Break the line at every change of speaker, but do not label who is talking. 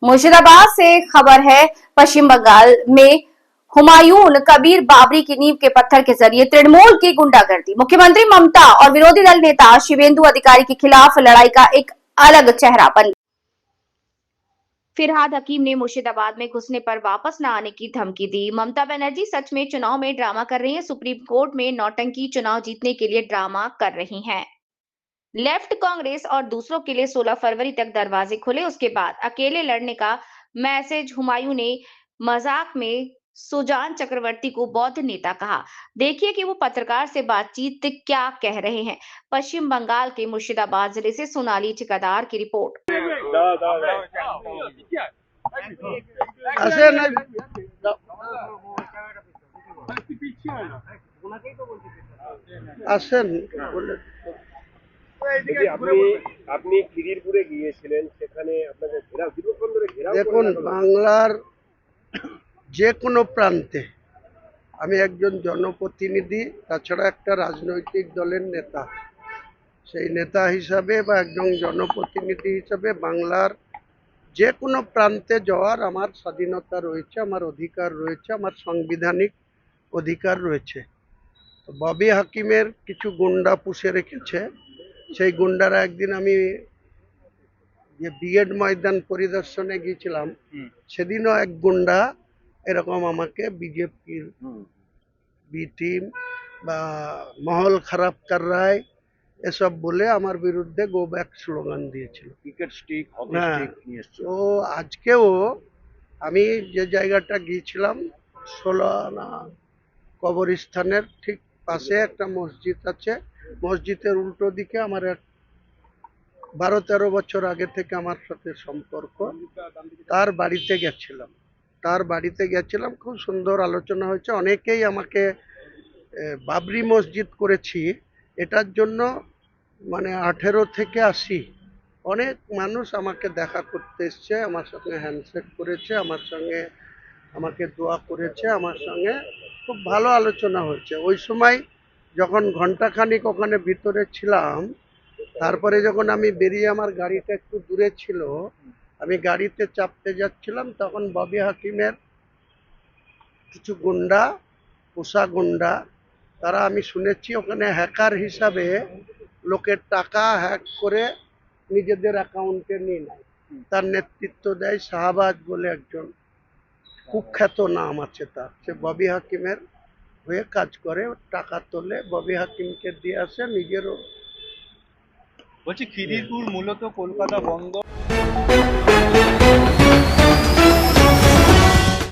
मुर्शिदाबाद से खबर है। पश्चिम बंगाल में हुमायूं कबीर बाबरी की नींव के पत्थर के जरिए तृणमूल की गुंडागर्दी। मुख्यमंत्री ममता और विरोधी दल नेता शिवेंदु अधिकारी के खिलाफ लड़ाई का एक अलग चेहरा बन गया। फिरहाद हकीम ने मुर्शिदाबाद में घुसने पर वापस न आने की धमकी दी। ममता बनर्जी सच में चुनाव में ड्रामा कर रही हैं। सुप्रीम कोर्ट में नौटंकी चुनाव जीतने के लिए ड्रामा कर रही हैं। लेफ्ट कांग्रेस और दूसरों के लिए 16 फरवरी तक दरवाजे खुले। उसके बाद अकेले लड़ने का मैसेज। हुमायूं ने मजाक में सुजान चक्रवर्ती को बौद्ध नेता कहा। देखिए कि वो पत्रकार से बातचीत क्या कह रहे हैं। पश्चिम बंगाल के मुर्शिदाबाद जिले से सोनाली ठेकेदार की रिपोर्ट।
আপনি খিদিরপুরে গিয়েছিলেন, সেখানে আপনাদের ঘেরাও দীর্ঘক্ষণ ধরে ঘেরাও।
দেখুন, বাংলার যে কোনো প্রান্তে আমি একজন জনপ্রতিনিধি, তাছাড়া একটা রাজনৈতিক দলের নেতা। সেই নেতা হিসাবে বা একজন জনপ্রতিনিধি হিসাবে বাংলার যে কোনো প্রান্তে যাওয়ার আমার স্বাধীনতা রয়েছে, আমার অধিকার রয়েছে, আমার সাংবিধানিক অধিকার রয়েছে। ববি হাকিমের কিছু গুন্ডা পুষে রেখেছে। সেই গুন্ডারা একদিন আমি যে ব্রিগেড ময়দান পরিদর্শনে গিয়েছিলাম, সেদিনও এক গুন্ডা এরকম আমাকে বিজেপির বি টিম বা মহল খারাপ কর রায় এসব বলে আমার বিরুদ্ধে গো ব্যাক স্লোগান দিয়েছিল।
ক্রিকেট স্টিক, হকি
হ্যাঁ,
স্টিক নিয়ে এসেছে।
তো আজকেও আমি যে জায়গাটা গিয়েছিলাম, 16 কবরস্থানের ঠিক পাশে একটা মসজিদ আছে। মসজিদের উল্টো দিকে আমার এক 12-13 বছর আগে থেকে আমার সাথে সম্পর্ক। তার বাড়িতে গেছিলাম, খুব সুন্দর আলোচনা হয়েছে। অনেকেই আমাকে বাবরি মসজিদ করেছি এটার জন্য, মানে 18 থেকে 80 অনেক মানুষ আমাকে দেখা করতে এসছে, আমার সঙ্গে হ্যান্ডশেক করেছে, আমাকে দোয়া করেছে, আমার সঙ্গে খুব ভালো আলোচনা হয়েছে। ওই সময় যখন ঘন্টাখানিক ওখানে ভিতরে ছিলাম, তারপরে যখন আমি বেরিয়ে, আমার গাড়িটা একটু দূরে ছিল, আমি গাড়িতে চাপতে যাচ্ছিলাম, তখন ববি হাকিমের কিছু গুন্ডা, পোষা গুন্ডা, তারা আমি শুনেছি ওখানে হ্যাকার হিসাবে লোকের টাকা হ্যাক করে নিজেদের অ্যাকাউন্টে নিয়ে নেয়। তার নেতৃত্ব দেয় শাহবাজ বলে একজন কুখ্যাত নাম আছে তার। সে ববি হাকিমের হয়ে কাজ করে, টাকা তোলে, ববি হাকিমকে দিয়ে আসে, নিজেরও।
বলছি খিদিরপুর মূলত কলকাতা বন্দর